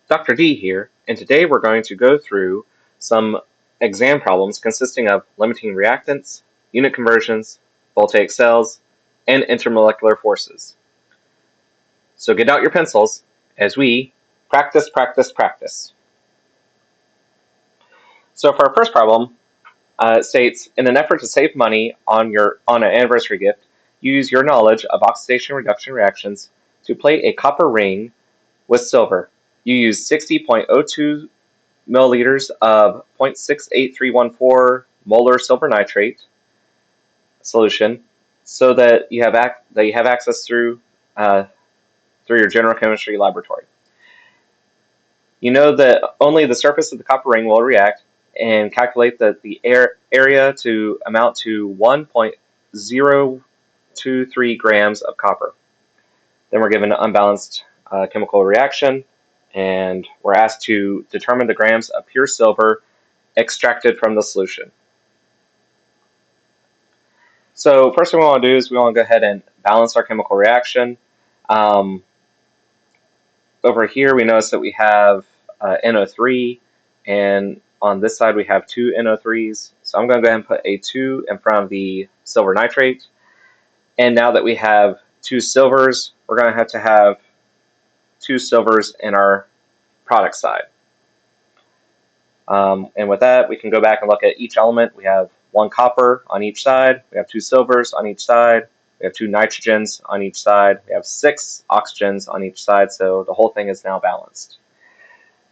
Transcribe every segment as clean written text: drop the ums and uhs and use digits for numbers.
Dr. D here, and today we're going to go through some exam problems consisting of limiting reactants, unit conversions, Voltaic cells, and intermolecular forces. So get out your pencils as we practice, practice, practice. So for our first problem, it states, in an effort to save money on an anniversary gift, use your knowledge of oxidation reduction reactions to plate a copper ring with silver. You use 60.02 milliliters of 0.68314 molar silver nitrate solution, so that you have access through your general chemistry laboratory. You know that only the surface of the copper ring will react, and calculate that the area to amount to 1.023 grams of copper. Then we're given an unbalanced chemical reaction, and we're asked to determine the grams of pure silver extracted from the solution. So first thing we want to do is we want to go ahead and balance our chemical reaction. Over here we notice that we have NO3, and on this side we have two NO3s. So I'm going to go ahead and put a 2 in front of the silver nitrate. And now that we have two silvers, we're going to have two silvers in our product side. And with that, we can go back and look at each element. We have one copper on each side. We have two silvers on each side. We have two nitrogens on each side. We have 6 oxygens on each side. So the whole thing is now balanced.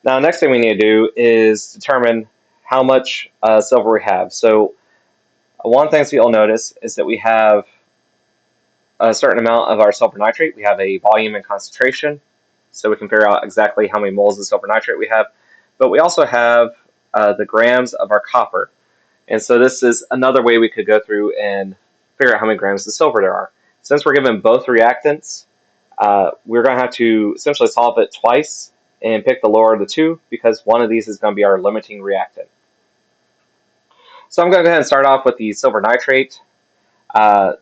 Now, next thing we need to do is determine how much silver we have. So one thing that you'll notice is that we have a certain amount of our silver nitrate. We have a volume and concentration, so we can figure out exactly how many moles of silver nitrate we have. But we also have the grams of our copper. And so this is another way we could go through and figure out how many grams of silver there are. Since we're given both reactants, we're going to have to essentially solve it twice and pick the lower of the two, because one of these is going to be our limiting reactant. So I'm going to go ahead and start off with the silver nitrate. We'll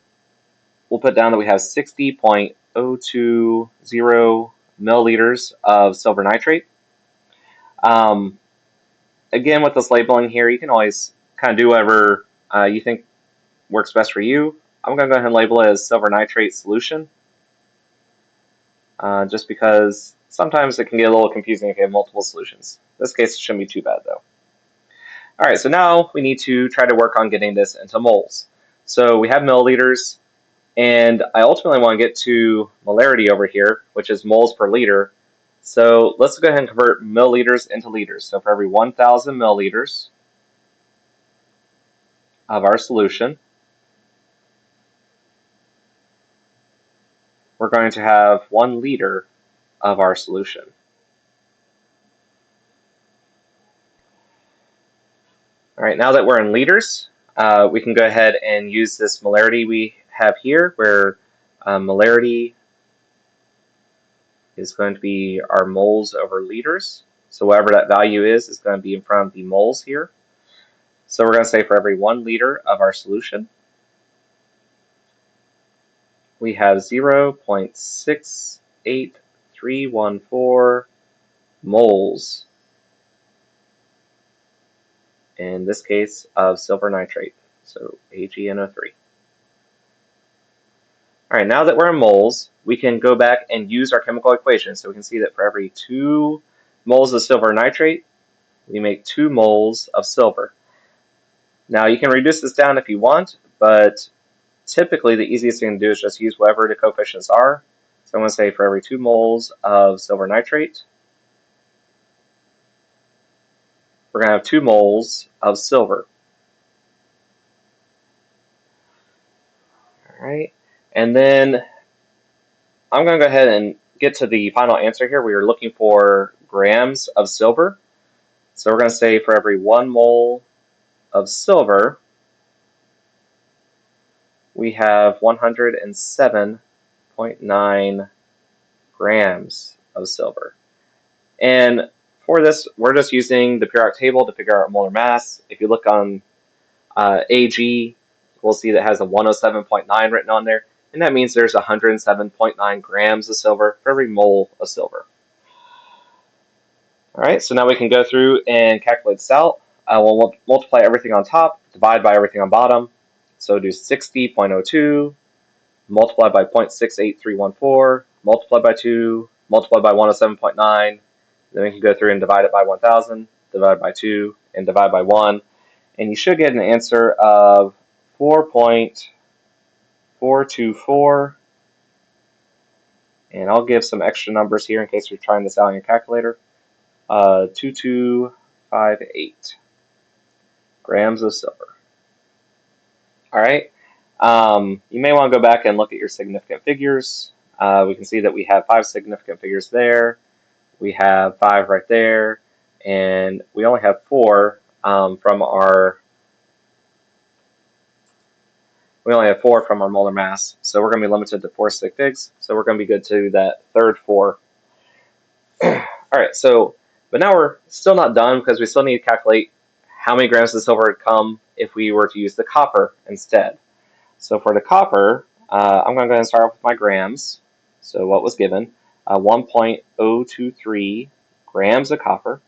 put down that we have 60.020 milliliters of silver nitrate. Again, with this labeling here, you can always kind of do whatever you think works best for you. I'm going to go ahead and label it as silver nitrate solution, just because sometimes it can get a little confusing if you have multiple solutions. In this case, it shouldn't be too bad, though. All right, so now we need to try to work on getting this into moles. So we have milliliters, and I ultimately want to get to molarity over here, which is moles per liter. So let's go ahead and convert milliliters into liters. So for every 1,000 milliliters of our solution, we're going to have 1 liter of our solution. All right, now that we're in liters, we can go ahead and use this molarity we have here, where molarity is going to be our moles over liters. So whatever that value is going to be in front of the moles here. So we're going to say for every 1 liter of our solution, we have 0.68314 moles, in this case, of silver nitrate, so AgNO3. All right, now that we're in moles, we can go back and use our chemical equation. So we can see that for every 2 moles of silver nitrate, we make 2 moles of silver. Now you can reduce this down if you want, but typically the easiest thing to do is just use whatever the coefficients are. So I'm going to say for every 2 moles of silver nitrate, we're going to have 2 moles of silver. All right, and then I'm going to go ahead and get to the final answer here. We are looking for grams of silver. So we're going to say for every 1 mole of silver, we have 107.9 grams of silver. And for this, we're just using the periodic table to figure out molar mass. If you look on Ag, we'll see that it has a 107.9 written on there, and that means there's 107.9 grams of silver for every mole of silver. All right, so now we can go through and calculate salt. We'll multiply everything on top, divide by everything on bottom. So do 60.02, multiplied by 0.68314, multiplied by 2, multiplied by 107.9. Then we can go through and divide it by 1,000, divide by 2, and divide by 1. And you should get an answer of 4.424. And I'll give some extra numbers here in case you're trying this out on your calculator. 2258 grams of silver. All right. You may want to go back and look at your significant figures. We can see that we have 5 significant figures there. We have 5 right there, and we only have 4 from our. We only have 4 from our molar mass, so we're going to be limited to 4 sig figs. So we're going to be good to that third 4. All right. But now we're still not done because we still need to calculate how many grams of silver would come if we were to use the copper instead. So for the copper, I'm going to go ahead and start off with my grams. So what was given, 1.023 grams of copper.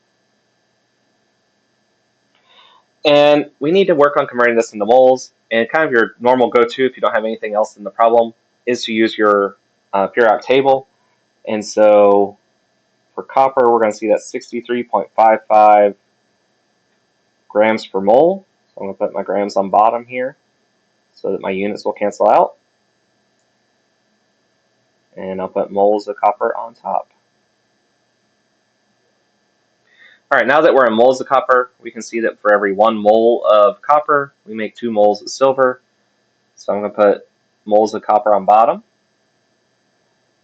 And we need to work on converting this into moles. And kind of your normal go-to, if you don't have anything else in the problem, is to use your periodic table. And so for copper, we're going to see that 63.55 grams per mole. So I'm going to put my grams on bottom here so that my units will cancel out. And I'll put moles of copper on top. All right, now that we're in moles of copper, we can see that for every 1 mole of copper, we make 2 moles of silver. So I'm going to put moles of copper on bottom.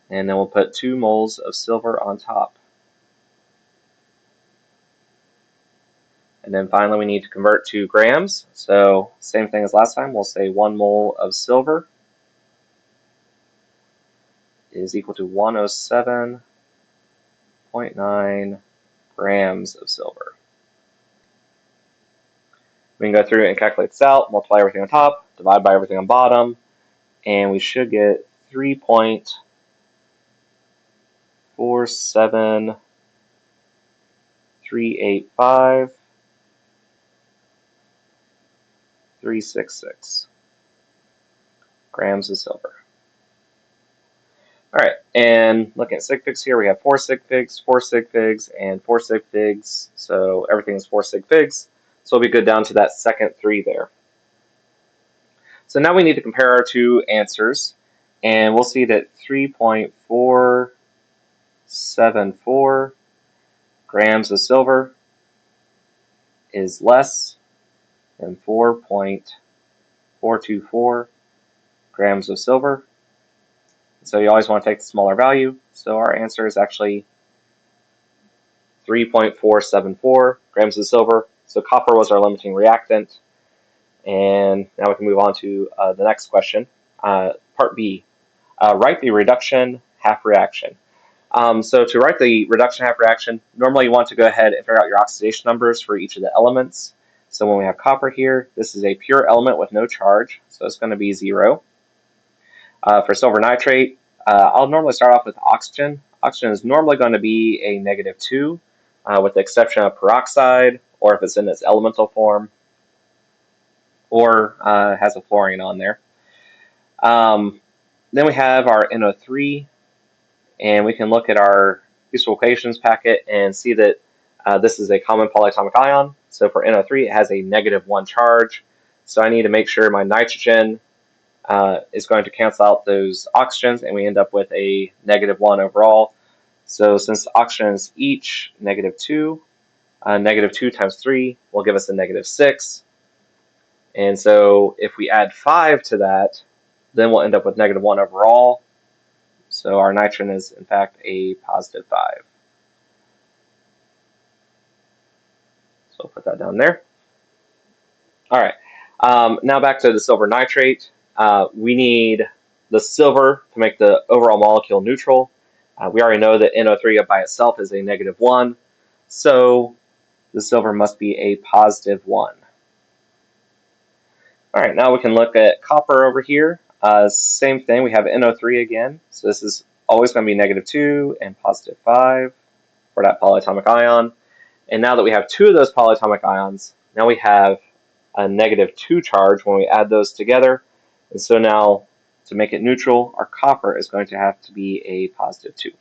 And then we'll put 2 moles of silver on top. And then finally, we need to convert to grams. So same thing as last time, we'll say 1 mole of silver is equal to 107.9 grams of silver. We can go through and calculate salt, multiply everything on top, divide by everything on bottom, and we should get 3.47385,366 grams of silver. All right, and looking at sig figs here, we have 4 sig figs, 4 sig figs, and 4 sig figs. So everything is 4 sig figs. So we'll be good down to that second 3 there. So now we need to compare our 2 answers, and we'll see that 3.474 grams of silver is less than 4.424 grams of silver. So you always want to take the smaller value. So our answer is actually 3.474 grams of silver. So copper was our limiting reactant. And now we can move on to the next question, part B. Write the reduction half reaction. So to write the reduction half reaction, normally you want to go ahead and figure out your oxidation numbers for each of the elements. So when we have copper here, this is a pure element with no charge, so it's going to be 0. For silver nitrate, I'll normally start off with oxygen. Oxygen is normally going to be a -2, with the exception of peroxide, or if it's in its elemental form, or has a fluorine on there. Then we have our NO3, and we can look at our useful equations packet and see that this is a common polyatomic ion. So for NO3, it has a -1 charge. So I need to make sure my nitrogen is going to cancel out those oxygens, and we end up with a -1 overall. So since oxygens each -2, -2 times 3 will give us a -6. And so if we add 5 to that, then we'll end up with -1 overall. So our nitrogen is in fact a +5. So I'll put that down there. All right, now back to the silver nitrate. We need the silver to make the overall molecule neutral. We already know that NO3 by itself is a -1, so the silver must be a +1. All right, now we can look at copper over here. Same thing, we have NO3 again, so this is always going to be -2 and +5 for that polyatomic ion. And now that we have 2 of those polyatomic ions, now we have a -2 charge when we add those together. And so now, to make it neutral, our copper is going to have to be a +2.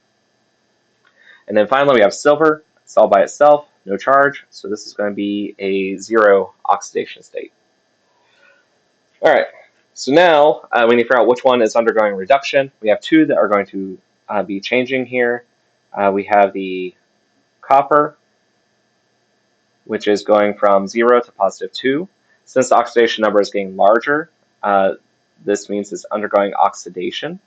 And then finally, we have silver. It's all by itself, no charge. So this is going to be a 0 oxidation state. All right. So now we need to figure out which one is undergoing reduction. We have 2 that are going to be changing here. We have the copper, which is going from 0 to +2. Since the oxidation number is getting larger, this means it's undergoing oxidation.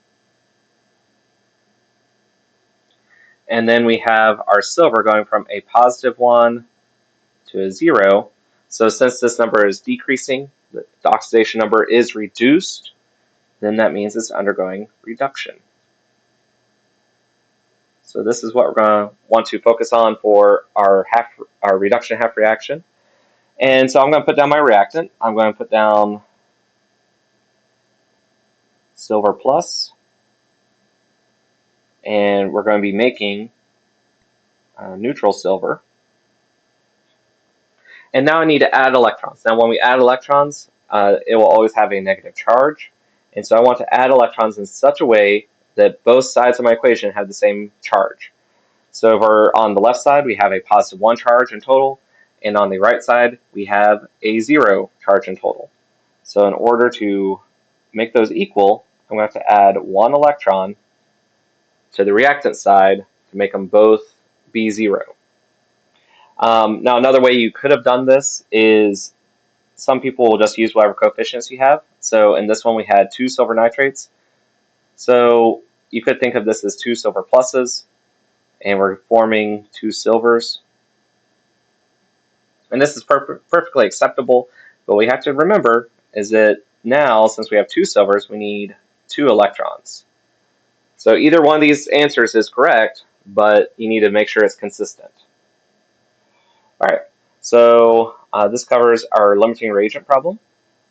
And then we have our silver going from a +1 to a 0. So since this number is decreasing, the oxidation number is reduced, then that means it's undergoing reduction. So this is what we're going to want to focus on for our reduction half reaction. And so I'm going to put down my reactant. I'm going to put down silver plus, and we're going to be making neutral silver. And now I need to add electrons. Now when we add electrons, it will always have a negative charge. And so I want to add electrons in such a way that both sides of my equation have the same charge. So over on the left side, we have a +1 charge in total, and on the right side, we have a 0 charge in total. So in order to make those equal, I'm going to have to add 1 electron to the reactant side to make them both be 0. Now another way you could have done this is some people will just use whatever coefficients you have. So in this one, we had 2 silver nitrates. So you could think of this as 2 silver pluses, and we're forming 2 silvers. And this is perfectly acceptable, but what we have to remember is that now, since we have 2 silvers, we need 2 electrons. So either one of these answers is correct, but you need to make sure it's consistent. All right, so this covers our limiting reagent problem.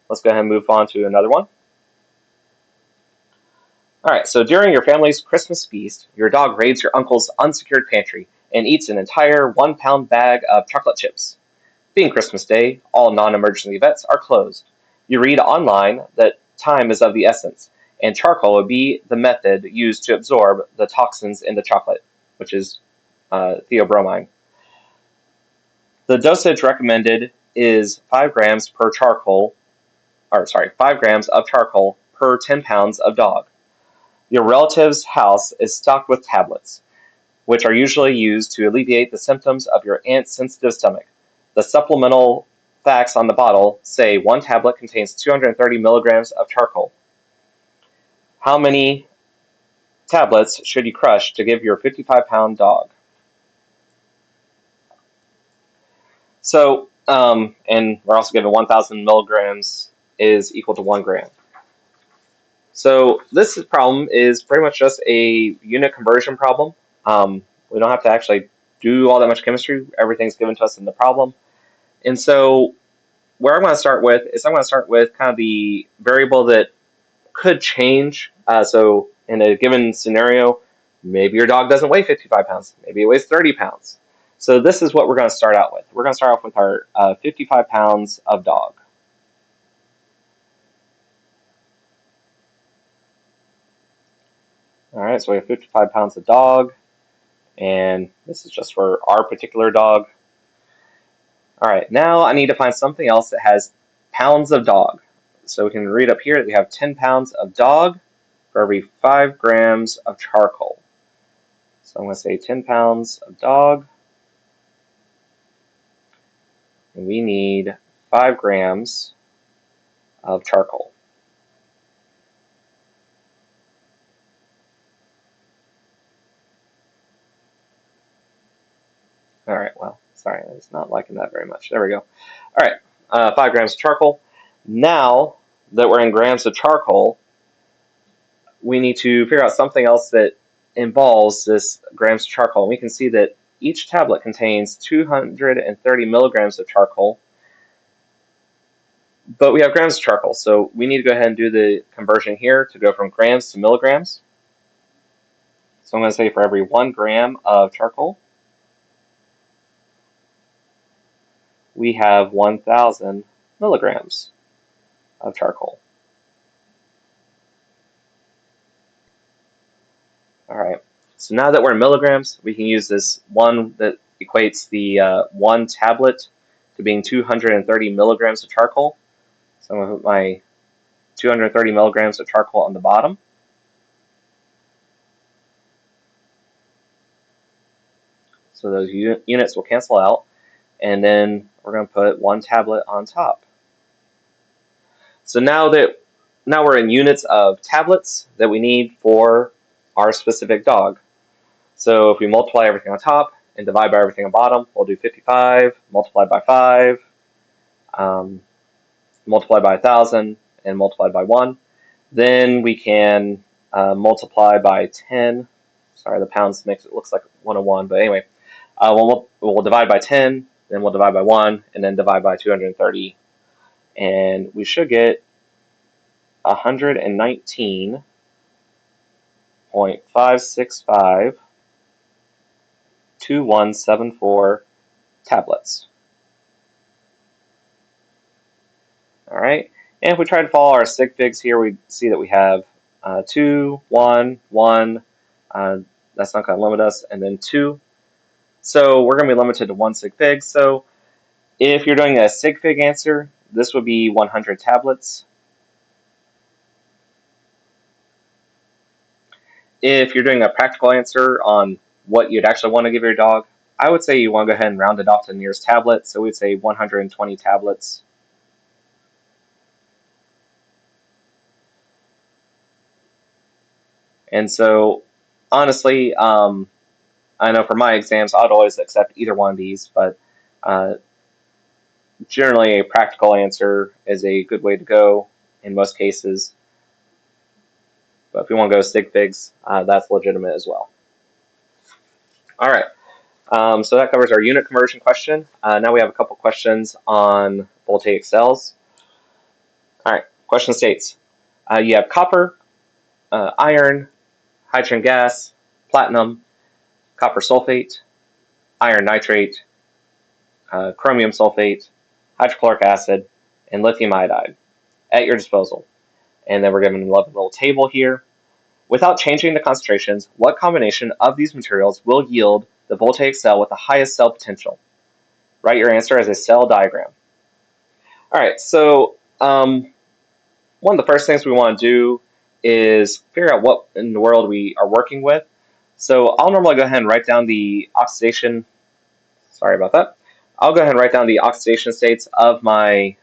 Let's go ahead and move on to another one. All right, so during your family's Christmas feast, your dog raids your uncle's unsecured pantry and eats an entire 1-pound bag of chocolate chips. Being Christmas Day, all non-emergency vets are closed. You read online that time is of the essence, and charcoal would be the method used to absorb the toxins in the chocolate, which is theobromine. The dosage recommended is 5 grams of charcoal per 10 pounds of dog. Your relative's house is stocked with tablets, which are usually used to alleviate the symptoms of your aunt's sensitive stomach. The supplemental facts on the bottle say 1 tablet contains 230 milligrams of charcoal. How many tablets should you crush to give your 55-pound dog? So, and we're also given 1,000 milligrams is equal to 1 gram. So this problem is pretty much just a unit conversion problem. We don't have to actually do all that much chemistry. Everything's given to us in the problem. And so where I'm going to start with is I'm going to start with kind of the variable that could change. So in a given scenario, maybe your dog doesn't weigh 55 pounds. Maybe it weighs 30 pounds. So this is what we're going to start out with. We're going to start off with our 55 pounds of dog. All right, so we have 55 pounds of dog, and this is just for our particular dog. All right, now I need to find something else that has pounds of dog. So we can read up here that we have 10 pounds of dog for every 5 grams of charcoal. So I'm going to say 10 pounds of dog, and we need 5 grams of charcoal. All right, well, sorry, I was not liking that very much. There we go. All right, 5 grams of charcoal. Now that we're in grams of charcoal, we need to figure out something else that involves this grams of charcoal. And we can see that each tablet contains 230 milligrams of charcoal, but we have grams of charcoal. So we need to go ahead and do the conversion here to go from grams to milligrams. So I'm going to say for every 1 gram of charcoal, we have 1,000 milligrams of charcoal. All right, so now that we're in milligrams, we can use this one that equates the 1 tablet to being 230 milligrams of charcoal. So I'm going to put my 230 milligrams of charcoal on the bottom. So those units will cancel out. And then we're going to put 1 tablet on top. So now we're in units of tablets that we need for our specific dog. So if we multiply everything on top and divide by everything on bottom, we'll do 55 multiplied by 5, multiplied by 1,000, and multiplied by 1. Then we can multiply by 10. Sorry, the pounds makes it looks like 101, but anyway, we'll divide by 10, then we'll divide by 1, and then divide by 230, and we should get 119.5652174 tablets. All right, and if we try to follow our sig figs here, we see that we have 2, 1, 1. That's not going to limit us, and then 2. So we're going to be limited to 1 sig fig. So if you're doing a sig fig answer, this would be 100 tablets. If you're doing a practical answer on what you'd actually want to give your dog, I would say you want to go ahead and round it off to the nearest tablet. So we'd say 120 tablets. And so, honestly, I know for my exams, I'd always accept either one of these, but generally a practical answer is a good way to go in most cases. But if you want to go sig figs, that's legitimate as well. All right, so that covers our unit conversion question. Now we have a couple questions on Voltaic cells. All right, question states, you have copper, iron, hydrogen gas, platinum, copper sulfate, iron nitrate, chromium sulfate, hydrochloric acid, and lithium iodide at your disposal. And then we're given a little table here. Without changing the concentrations, what combination of these materials will yield the voltaic cell with the highest cell potential? Write your answer as a cell diagram. All right, so one of the first things we want to do is figure out what in the world we are working with. So I'll normally go ahead and write down the oxidation. Sorry about that. I'll go ahead and write down the oxidation states of my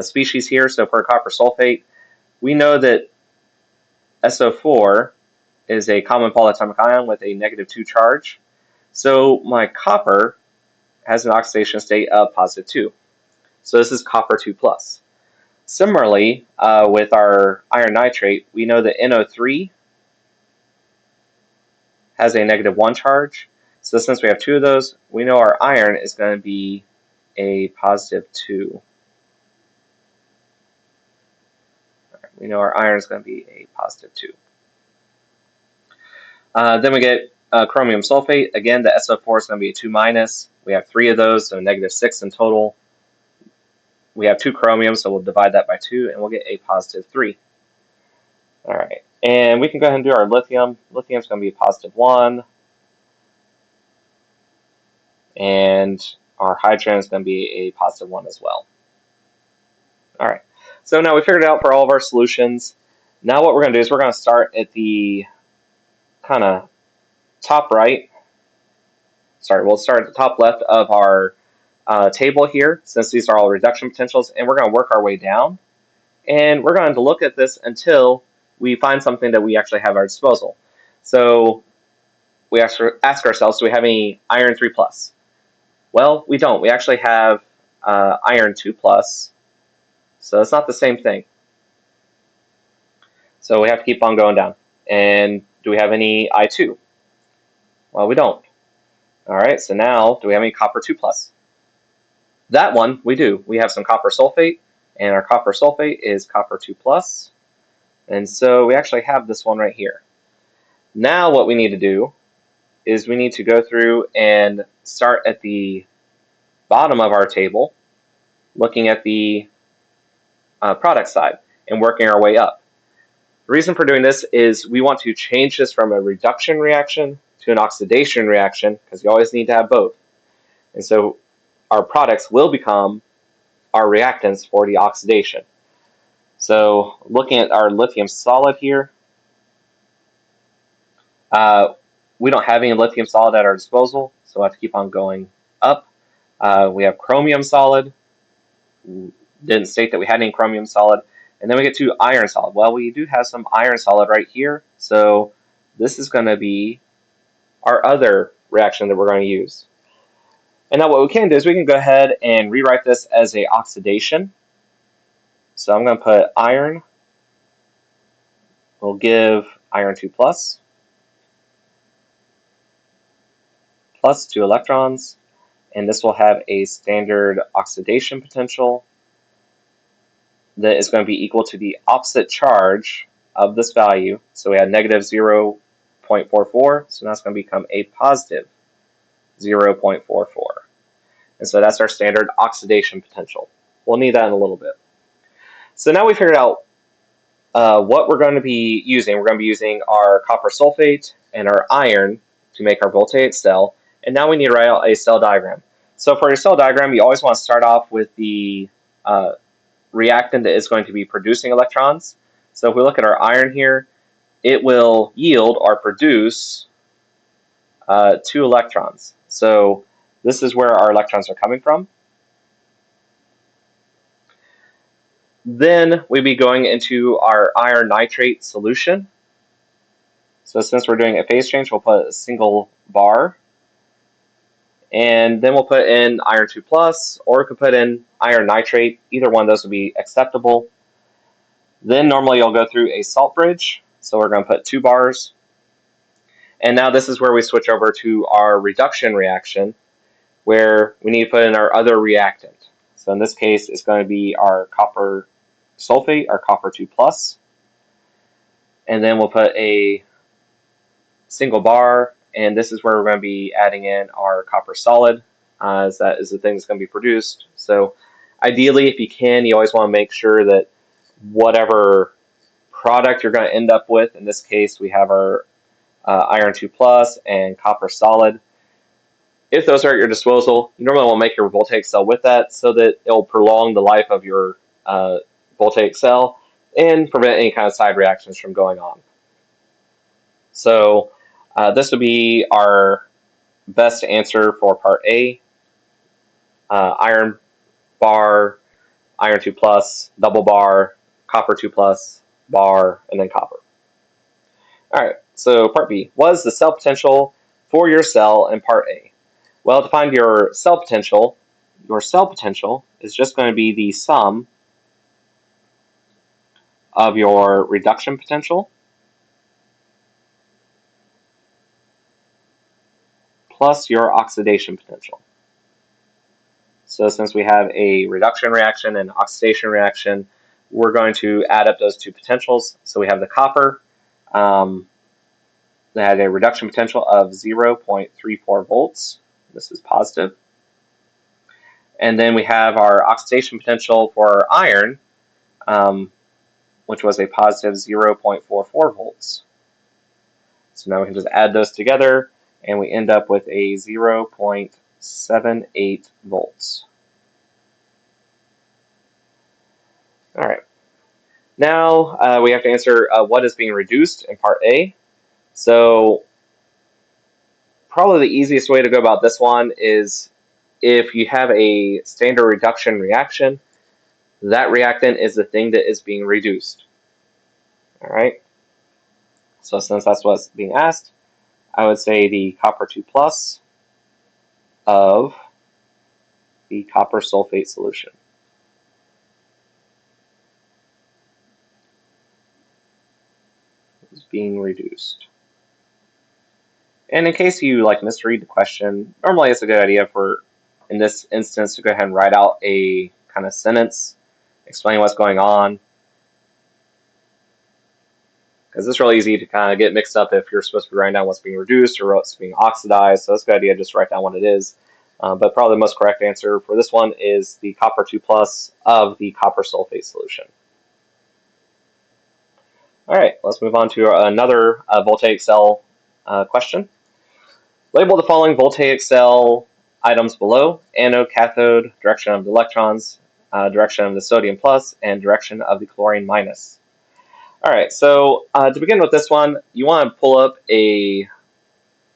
species here. So for copper sulfate, we know that SO4 is a common polyatomic ion with a -2 charge. So my copper has an oxidation state of +2. So this is copper 2+. Similarly, with our iron nitrate, we know that NO3 has a -1 charge. So since we have 2 of those, we know our iron is going to be a +2. We know our iron is going to be a +2. Then we get chromium sulfate. Again, the SO4 is going to be a 2-. We have 3 of those, so -6 in total. We have 2 chromium, so we'll divide that by 2, and we'll get a +3. All right, and we can go ahead and do our lithium. Lithium is going to be a +1, and our hydrogen is going to be a +1 as well. All right, so now we figured it out for all of our solutions. Now what we're going to do is we're going to start at the kind of top right. Sorry, we'll start at the top left of our table here, since these are all reduction potentials, and we're going to work our way down. And we're going to look at this until we find something that we actually have at our disposal. So we ask ourselves, do we have any iron 3+? Well, we don't. We actually have iron 2+, so it's not the same thing. So we have to keep on going down. And do we have any I2? Well, we don't. All right, so now do we have any copper 2+? That one we do. We have some copper sulfate, and our copper sulfate is copper 2+. And so we actually have this one right here. Now what we need to do is we need to go through and start at the bottom of our table, looking at the product side and working our way up. The reason for doing this is we want to change this from a reduction reaction to an oxidation reaction, because you always need to have both. And so our products will become our reactants for the oxidation. So looking at our lithium solid here, we don't have any lithium solid at our disposal, so we'll have to keep on going up. We have chromium solid. Didn't state that we had any chromium solid. And then we get to iron solid. Well, we do have some iron solid right here, so this is going to be our other reaction that we're going to use. And now what we can do is we can go ahead and rewrite this as an oxidation. So I'm going to put iron. We'll give iron 2 plus 2 electrons, and this will have a standard oxidation potential that is going to be equal to the opposite charge of this value. So we had negative 0.44, so now it's going to become a positive 0.44. And so that's our standard oxidation potential. We'll need that in a little bit. So now we figured out what we're going to be using. We're going to be using our copper sulfate and our iron to make our voltaic cell. And now we need to write out a cell diagram. So for your cell diagram, you always want to start off with the reactant that is going to be producing electrons. So if we look at our iron here, it will yield or produce 2 electrons. So this is where our electrons are coming from. Then we'd be going into our iron nitrate solution. So since we're doing a phase change, we'll put a single bar. And then we'll put in iron 2 plus, or we could put in iron nitrate. Either one of those would be acceptable. Then normally you'll go through a salt bridge. So we're going to put 2 bars. And now this is where we switch over to our reduction reaction, where we need to put in our other reactant. So in this case, it's going to be our copper sulfate, our copper 2 plus. And then we'll put a single bar, and this is where we're going to be adding in our copper solid, as that is the thing that's going to be produced. So ideally, if you can, you always want to make sure that whatever product you're going to end up with, in this case, we have our iron 2 plus and copper solid. If those are at your disposal, you normally want to make your voltaic cell with that so that it will prolong the life of your voltaic cell and prevent any kind of side reactions from going on. So this would be our best answer for part A. Iron bar, iron 2 plus, double bar, copper 2 plus, bar, and then copper. All right, so part B. What is the cell potential for your cell in part A? Well, to find your cell potential is just going to be the sum of your reduction potential plus your oxidation potential. So since we have a reduction reaction and oxidation reaction, we're going to add up those two potentials. So we have the copper that had a reduction potential of 0.34 volts. This is positive. And then we have our oxidation potential for iron, which was a positive 0.44 volts. So now we can just add those together, and we end up with a 0.78 volts. All right. Now we have to answer what is being reduced in part A. So probably the easiest way to go about this one is if you have a standard reduction reaction, that reactant is the thing that is being reduced. All right. So since that's what's being asked, I would say the copper 2 plus of the copper sulfate solution. Is being reduced. And in case you misread the question, normally it's a good idea for, in this instance, to go ahead and write out a kind of sentence explaining what's going on. Because it's really easy to kind of get mixed up if you're supposed to be writing down what's being reduced or what's being oxidized. So it's a good idea to just write down what it is. But probably the most correct answer for this one is the copper 2+ of the copper sulfate solution. All right, let's move on to another voltaic cell question. Label the following voltaic cell items below: anode, cathode, direction of the electrons, direction of the sodium plus, and direction of the chlorine minus. All right, so to begin with this one, you want to pull up a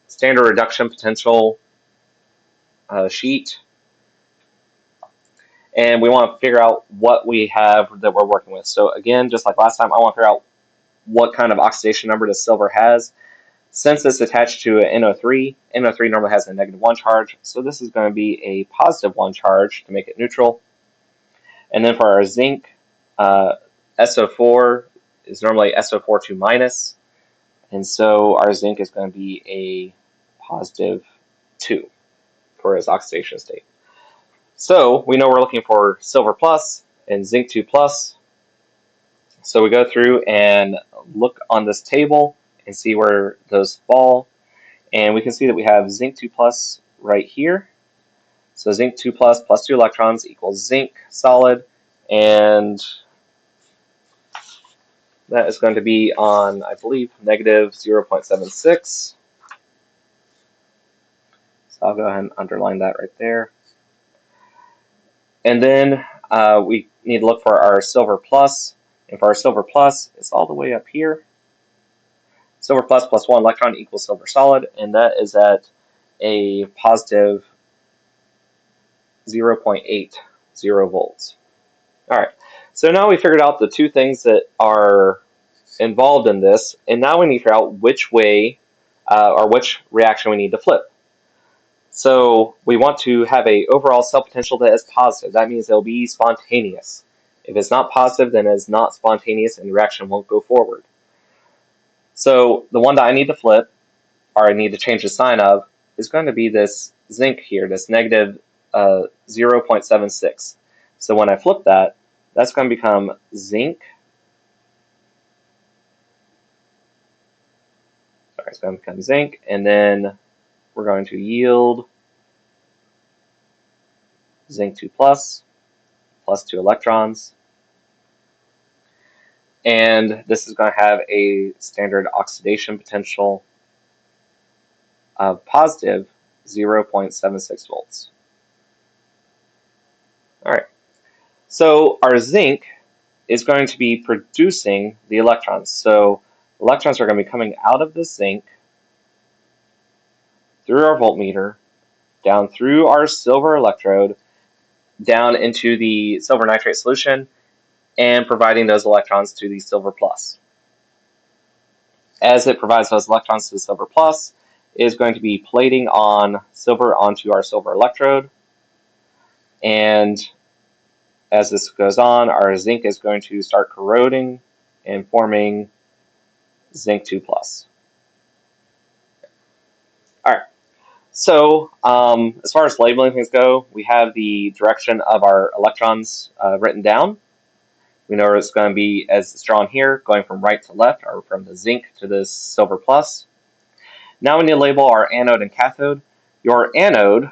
standard reduction potential sheet, and we want to figure out what we have that we're working with. So again, just like last time, I want to figure out what kind of oxidation number the silver has. Since it's attached to an NO3, NO3 normally has a -1 charge, so this is going to be a +1 charge to make it neutral. And then for our zinc, SO4 is normally SO4 2-, and so our zinc is going to be a +2 for its oxidation state. So we know we're looking for silver plus and zinc 2+. So we go through and look on this table and see where those fall. And we can see that we have zinc 2+ right here. So zinc 2+ plus 2 electrons equals zinc solid, and that is going to be on, I believe, -0.76. So I'll go ahead and underline that right there. And then we need to look for our silver plus, and for our silver plus, it's all the way up here. Silver plus +1 electron equals silver solid, and that is at a +0.80 volts. All right, so now we figured out the two things that are involved in this, and now we need to figure out which way or which reaction we need to flip. So we want to have an overall cell potential that is positive. That means it'll be spontaneous. If it's not positive, then it's not spontaneous and the reaction won't go forward. So the one that I need to flip, or I need to change the sign of, is going to be this zinc here, this -0.76. So when I flip that, that's going to become zinc. Sorry, it's going to become zinc, and then we're going to yield zinc 2+ plus 2 electrons. And this is going to have a standard oxidation potential of positive 0.76 volts. All right, so our zinc is going to be producing the electrons. So electrons are going to be coming out of the zinc through our voltmeter, down through our silver electrode, down into the silver nitrate solution, and providing those electrons to the silver plus. As it provides those electrons to the silver plus, it is going to be plating on silver onto our silver electrode. And as this goes on, our zinc is going to start corroding and forming zinc 2+. All right. So as far as labeling things go, we have the direction of our electrons written down. We know it's going to be, as it's drawn here, going from right to left, or from the zinc to the silver plus. Now we need to label our anode and cathode. Your anode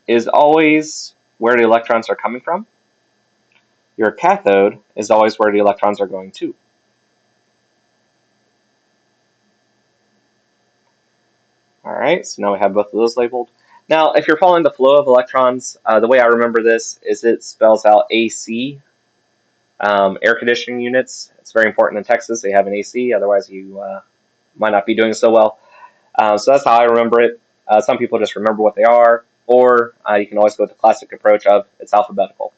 is always where the electrons are coming from. Your cathode is always where the electrons are going to. All right, so now we have both of those labeled. Now, if you're following the flow of electrons, the way I remember this is it spells out AC, air conditioning units. It's very important in Texas. They have an AC, otherwise you might not be doing so well. So that's how I remember it. Some people just remember what they are, or you can always go with the classic approach of it's alphabetical.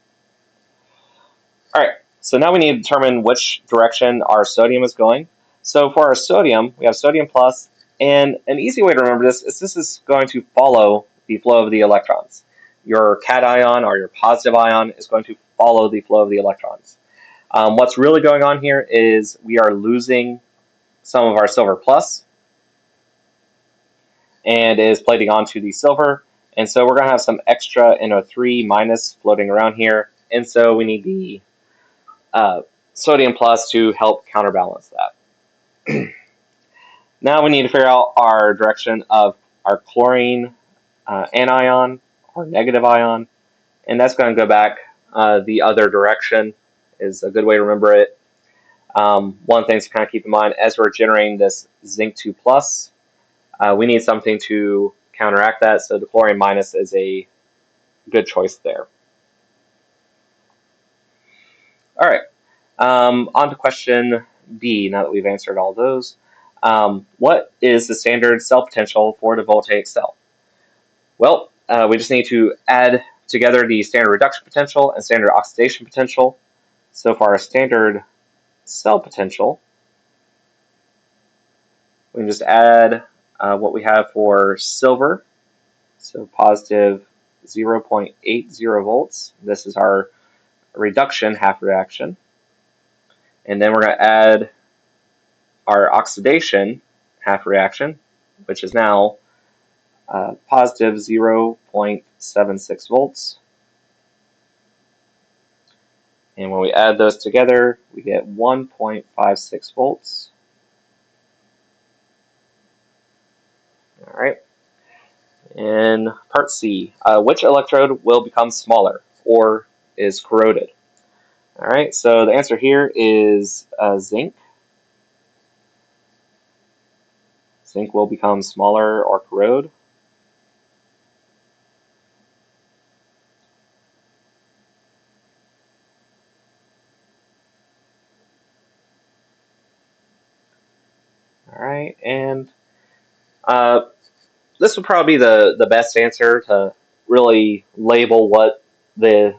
All right, so now we need to determine which direction our sodium is going. So for our sodium, we have sodium plus, and an easy way to remember this is going to follow the flow of the electrons. Your cation or your positive ion is going to follow the flow of the electrons. What's really going on here is we are losing some of our silver plus, and it is plating onto the silver, and so we're going to have some extra NO3 minus floating around here, and so we need the sodium plus to help counterbalance that. Now we need to figure out our direction of our chlorine anion or negative ion, and that's going to go back the other direction is a good way to remember it. One thing to kind of keep in mind as we're generating this zinc 2 plus, we need something to counteract that, so the chlorine minus is a good choice there. All right, on to question B, now that we've answered all those. What is the standard cell potential for the voltaic cell? Well, we just need to add together the standard reduction potential and standard oxidation potential. So for our standard cell potential, we can just add what we have for silver, so positive 0.80 volts. This is our reduction half reaction. And then we're going to add our oxidation half reaction, which is now positive 0.76 volts. And when we add those together, we get 1.56 volts. All right. In part C, which electrode will become smaller or is corroded? All right, so the answer here is zinc. Zinc will become smaller or corrode. All right, and this would probably be the best answer to really label what the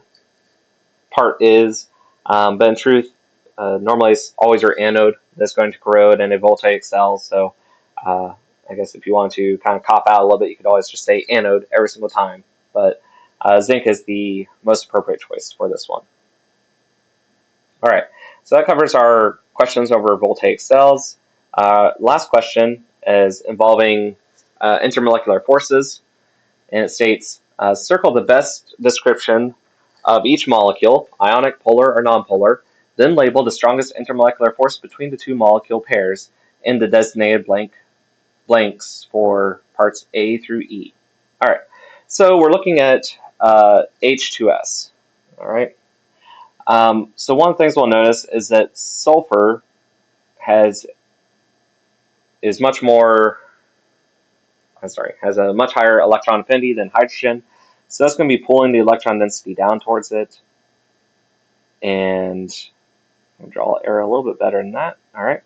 part is. But in truth, normally it's always your anode that's going to corrode in a voltaic cell. So I guess if you want to kind of cop out a little bit, you could always just say anode every single time. But zinc is the most appropriate choice for this one. All right, so that covers our questions over voltaic cells. Last question is involving intermolecular forces, and it states, circle the best description of each molecule, ionic, polar, or nonpolar, then label the strongest intermolecular force between the two molecule pairs in the designated blanks for parts A through E. All right, so we're looking at H2S, all right? So one of the things we'll notice is that sulfur has a much higher electron affinity than hydrogen. So that's going to be pulling the electron density down towards it. And I'll draw an arrow a little bit better than that. All right.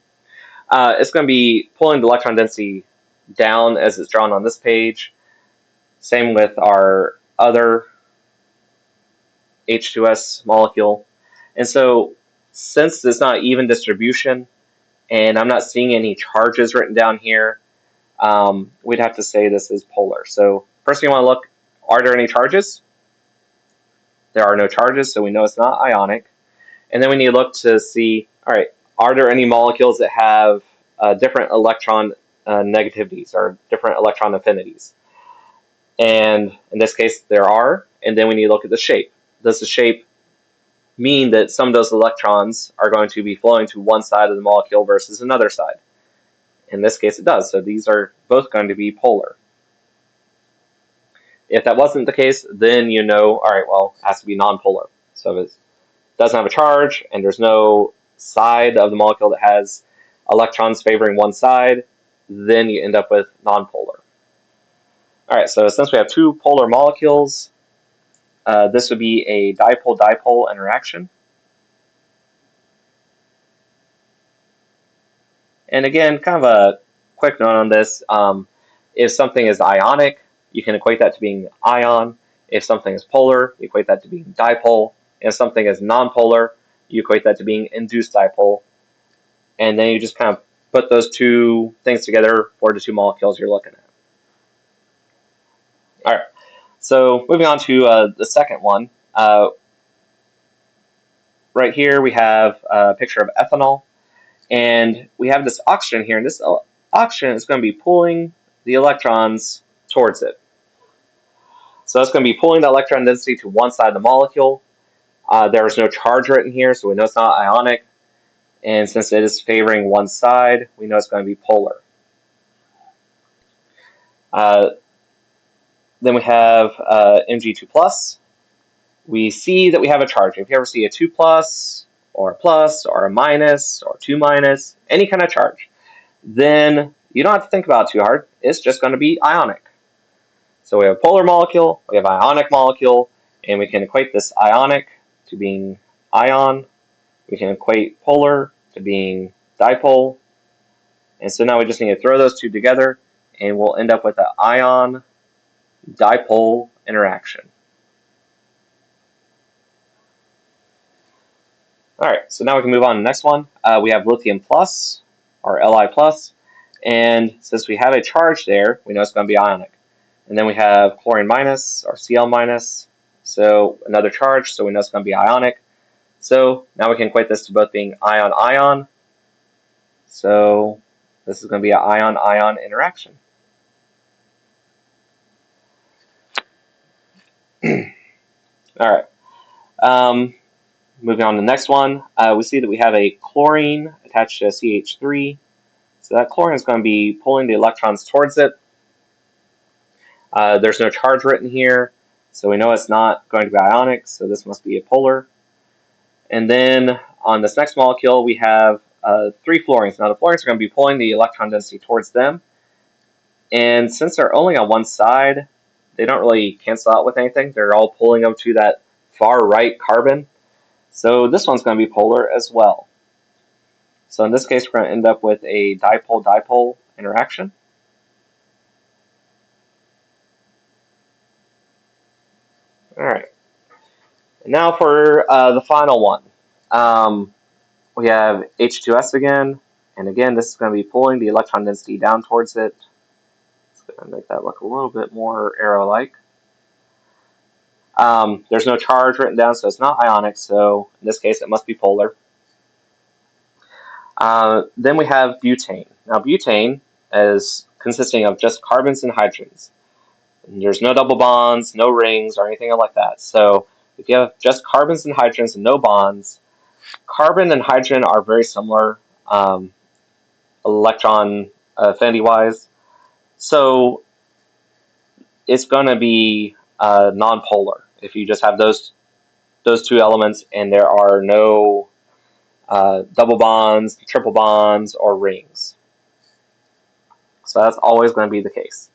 It's going to be pulling the electron density down as it's drawn on this page. Same with our other H2S molecule. And so since it's not even distribution, and I'm not seeing any charges written down here, we'd have to say this is polar. So first thing you want to look, are there any charges? There are no charges, so we know it's not ionic. And then we need to look to see, all right, are there any molecules that have different electron negativities or different electron affinities? And in this case, there are. And then we need to look at the shape. Does the shape mean that some of those electrons are going to be flowing to one side of the molecule versus another side? In this case, it does. So these are both going to be polar. If that wasn't the case, then you know, all right, well, it has to be nonpolar. So if it doesn't have a charge and there's no side of the molecule that has electrons favoring one side, then you end up with nonpolar. All right, so since we have two polar molecules, this would be a dipole-dipole interaction. And again, kind of a quick note on this, if something is ionic, you can equate that to being ion. If something is polar, you equate that to being dipole. If something is nonpolar, you equate that to being induced dipole. And then you just kind of put those two things together for the two molecules you're looking at. All right, so moving on to the second one. Right here we have a picture of ethanol. And we have this oxygen here, and this oxygen is going to be pulling the electrons towards it. So it's going to be pulling the electron density to one side of the molecule. There is no charge written here, so we know it's not ionic. And since it is favoring one side, we know it's going to be polar. Then we have Mg2+. We see that we have a charge. If you ever see a 2+ or a plus or a minus or 2-, any kind of charge, then you don't have to think about it too hard. It's just going to be ionic. So we have a polar molecule, we have an ionic molecule, and we can equate this ionic to being ion. We can equate polar to being dipole. And so now we just need to throw those two together, and we'll end up with an ion-dipole interaction. All right, so now we can move on to the next one. We have lithium plus, or Li plus, and since we have a charge there, we know it's going to be ionic. And then we have chlorine minus, or Cl minus, so another charge, so we know it's going to be ionic. So now we can equate this to both being ion-ion. So this is going to be an ion-ion interaction. All right. Moving on to the next one, we see that we have a chlorine attached to a CH3. So that chlorine is going to be pulling the electrons towards it. There's no charge written here, so we know it's not going to be ionic, so this must be a polar. And then on this next molecule, we have 3 fluorines. Now the fluorines are going to be pulling the electron density towards them. And since they're only on one side, they don't really cancel out with anything. They're all pulling them to that far right carbon. So this one's going to be polar as well. So in this case, we're going to end up with a dipole-dipole interaction. All right. And now for the final one. We have H2S again. And again, this is going to be pulling the electron density down towards it. It's going to make that look a little bit more arrow-like. There's no charge written down, so it's not ionic. So in this case, it must be polar. Then we have butane. Now butane is consisting of just carbons and hydrogens. And there's no double bonds, no rings, or anything like that. So if you have just carbons and hydrogens and no bonds, carbon and hydrogen are very similar electron affinity-wise. So it's going to be non-polar if you just have those 2 elements and there are no double bonds, triple bonds, or rings. So that's always going to be the case.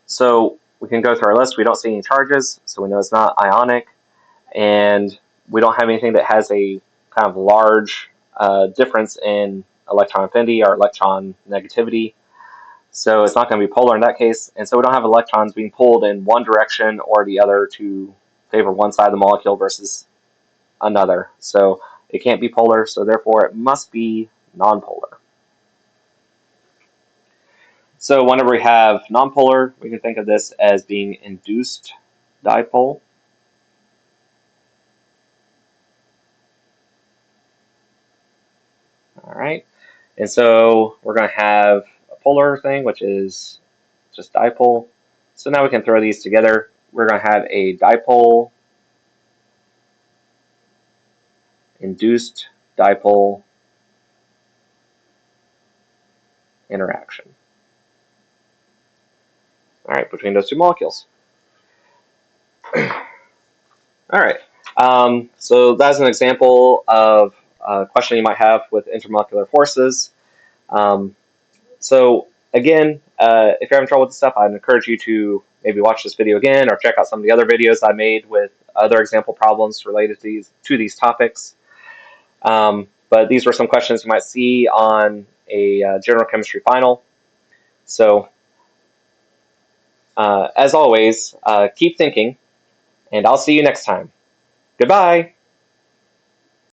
So we can go through our list. We don't see any charges, so we know it's not ionic. And we don't have anything that has a kind of large difference in electron affinity or electron negativity. So it's not going to be polar in that case. And so we don't have electrons being pulled in one direction or the other to favor one side of the molecule versus another. So it can't be polar, so therefore it must be nonpolar. So whenever we have nonpolar, we can think of this as being induced dipole. All right, and so we're going to have a polar thing, which is just dipole. So now we can throw these together. We're going to have a dipole induced dipole interaction. All right, between those 2 molecules. All right, so that's an example of a question you might have with intermolecular forces. So again, if you're having trouble with this stuff, I'd encourage you to maybe watch this video again or check out some of the other videos I made with other example problems related to these topics. But these were some questions you might see on a general chemistry final. So as always, keep thinking, and I'll see you next time. Goodbye.